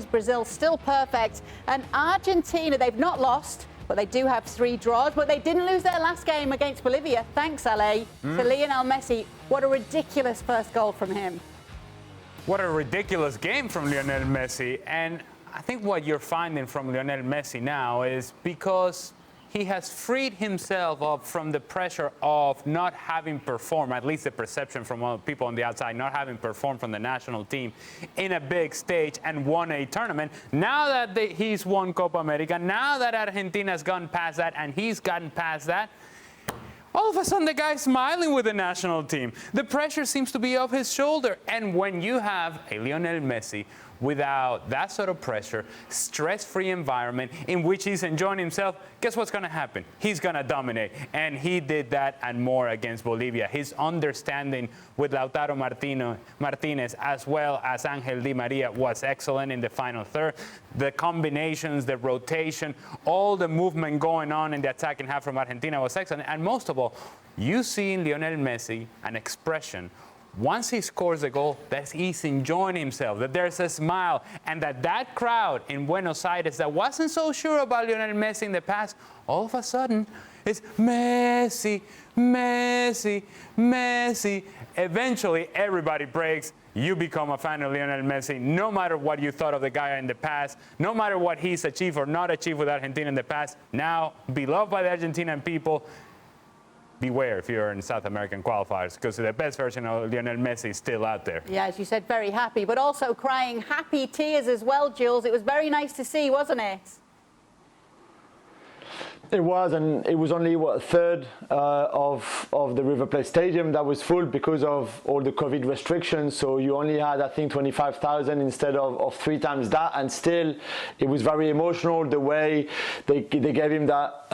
Brazil still perfect, and Argentina, they've not lost, but they do have 3 draws, but they didn't lose their last game against Bolivia, thanks, Ale, to Lionel Messi. What a ridiculous first goal from him. What a ridiculous game from Lionel Messi. And I think what you're finding from Lionel Messi now is because he has freed himself up from the pressure of not having performed, at least the perception from all people on the outside, not having performed from the national team in a big stage and won a tournament. Now that he's won Copa America, now that Argentina has gone past that and he's gotten past that, all of a sudden the guy's smiling with the national team. The pressure seems to be off his shoulder. And when you have a Lionel Messi without that sort of pressure, stress-free environment in which he's enjoying himself, guess what's going to happen? He's going to dominate. And he did that and more against Bolivia. His understanding with Lautaro Martinez as well as Ángel Di María was excellent in the final third. The combinations, the rotation, all the movement going on in the attacking half from Argentina was excellent. And most of all, you see in Lionel Messi an expression once he scores a goal, that he's enjoying himself, that there's a smile, and that crowd in Buenos Aires that wasn't so sure about Lionel Messi in the past, all of a sudden, it's Messi, Messi, Messi. Eventually, everybody breaks. You become a fan of Lionel Messi, no matter what you thought of the guy in the past, no matter what he's achieved or not achieved with Argentina in the past. Now, beloved by the Argentinian people. Beware if you're in South American qualifiers, because the best version of Lionel Messi is still out there. Yeah, as you said, very happy, but also crying happy tears as well, Jules. It was very nice to see, wasn't it? It was, and it was only, what, a third of the River Plate Stadium that was full because of all the COVID restrictions. So you only had, I think, 25,000 instead of 3 times that. And still, it was very emotional the way they gave him that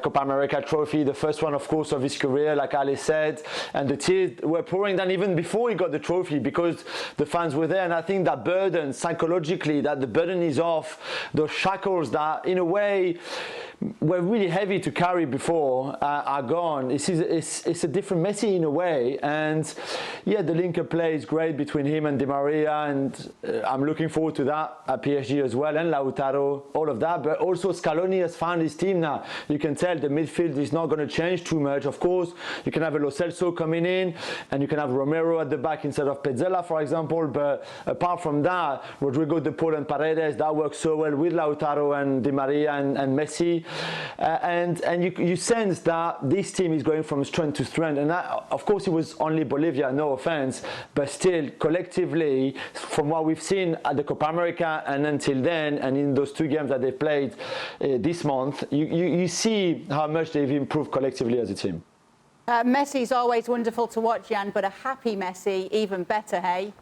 Copa America trophy, the first one, of course, of his career, like Ali said. And the tears were pouring down even before he got the trophy because the fans were there. And I think that burden, psychologically, that the burden is off, those shackles that, in a way, were really heavy to carry before are gone. It's a different Messi in a way, and yeah, the link-up play is great between him and Di Maria, and I'm looking forward to that at PSG as well, and Lautaro, all of that. But also Scaloni has found his team now. You can tell the midfield is not going to change too much. Of course, you can have a Lo Celso coming in, and you can have Romero at the back instead of Petzela, for example. But apart from that, Rodrigo De Paul and Paredes, that works so well with Lautaro and Di Maria and Messi. And you sense that this team is going from strength to strength. And that, of course, it was only Bolivia, no offense, but still collectively, from what we've seen at the Copa America and until then, and in those 2 games that they played this month, you see how much they've improved collectively as a team. Messi's always wonderful to watch, Jan, but a happy Messi, even better, hey?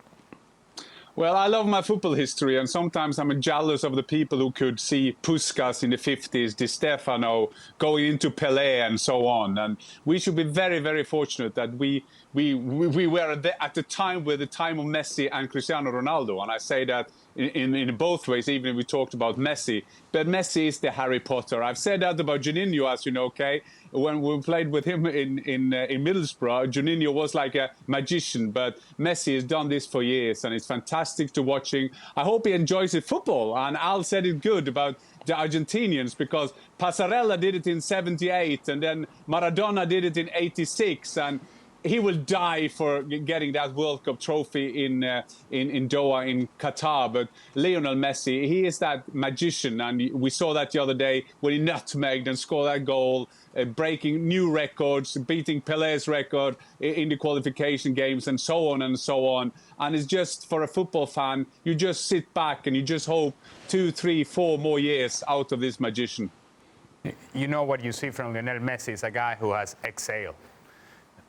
Well, I love my football history, and sometimes I'm jealous of the people who could see Puskas in the 50s, Di Stefano, going into Pelé and so on. And we should be very, very fortunate that we were at the time with the time of Messi and Cristiano Ronaldo. And I say that in both ways, even if we talked about Messi. But Messi is the Harry Potter. I've said that about Juninho, as you know, okay? When we played with him in Middlesbrough, Juninho was like a magician, but Messi has done this for years, and it's fantastic to watching. I hope he enjoys his football, and Al said it good about the Argentinians, because Passarella did it in 78, and then Maradona did it in 86, and he will die for getting that World Cup trophy in Doha, in Qatar. But Lionel Messi, he is that magician. And we saw that the other day when he nutmegged and scored that goal, breaking new records, beating Pelé's record in the qualification games, and so on and so on. And it's just, for a football fan, you just sit back and you just hope 2, 3, 4 more years out of this magician. You know what you see from Lionel Messi is a guy who has exhaled.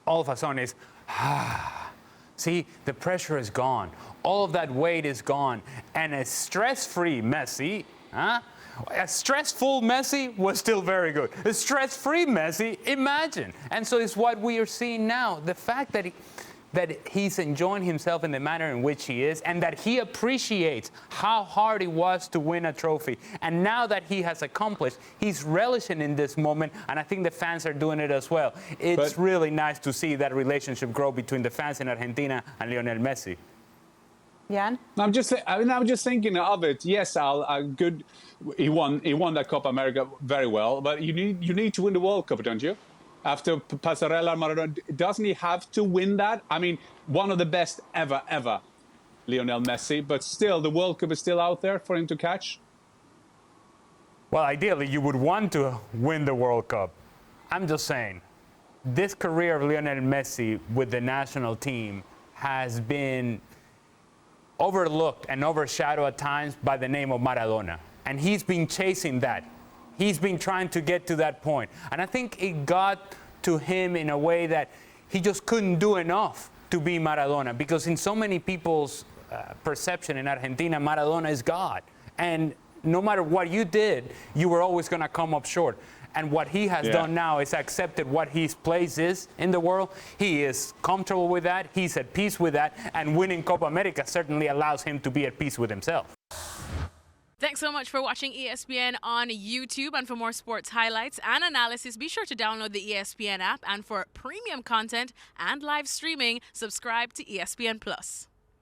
All of a sudden is, see, the pressure is gone. All of that weight is gone. And a stress-free Messi, a stressful Messi was still very good. A stress-free Messi, imagine. And so it's what we are seeing now. The fact that he's enjoying himself in the manner in which he is, and that he appreciates how hard it was to win a trophy. And now that he has accomplished, he's relishing in this moment, and I think the fans are doing it as well. It's really nice to see that relationship grow between the fans in Argentina and Lionel Messi. Jan? I'm just thinking of it. Yes, Al, good. He won that Copa America very well, but you need to win the World Cup, don't you? After Passarella, Maradona, doesn't he have to win that? I mean, one of the best ever, Lionel Messi, but still, the World Cup is still out there for him to catch. Well, ideally, you would want to win the World Cup. I'm just saying, this career of Lionel Messi with the national team has been overlooked and overshadowed at times by the name of Maradona. And he's been chasing that. He's been trying to get to that point. And I think it got to him in a way that he just couldn't do enough to be Maradona, because in so many people's perception in Argentina, Maradona is God. And no matter what you did, you were always going to come up short. And what he has done now is accepted what his place is in the world. He is comfortable with that. He's at peace with that. And winning Copa America certainly allows him to be at peace with himself. Thanks so much for watching ESPN on YouTube. And for more sports highlights and analysis, be sure to download the ESPN app. And for premium content and live streaming, subscribe to ESPN Plus.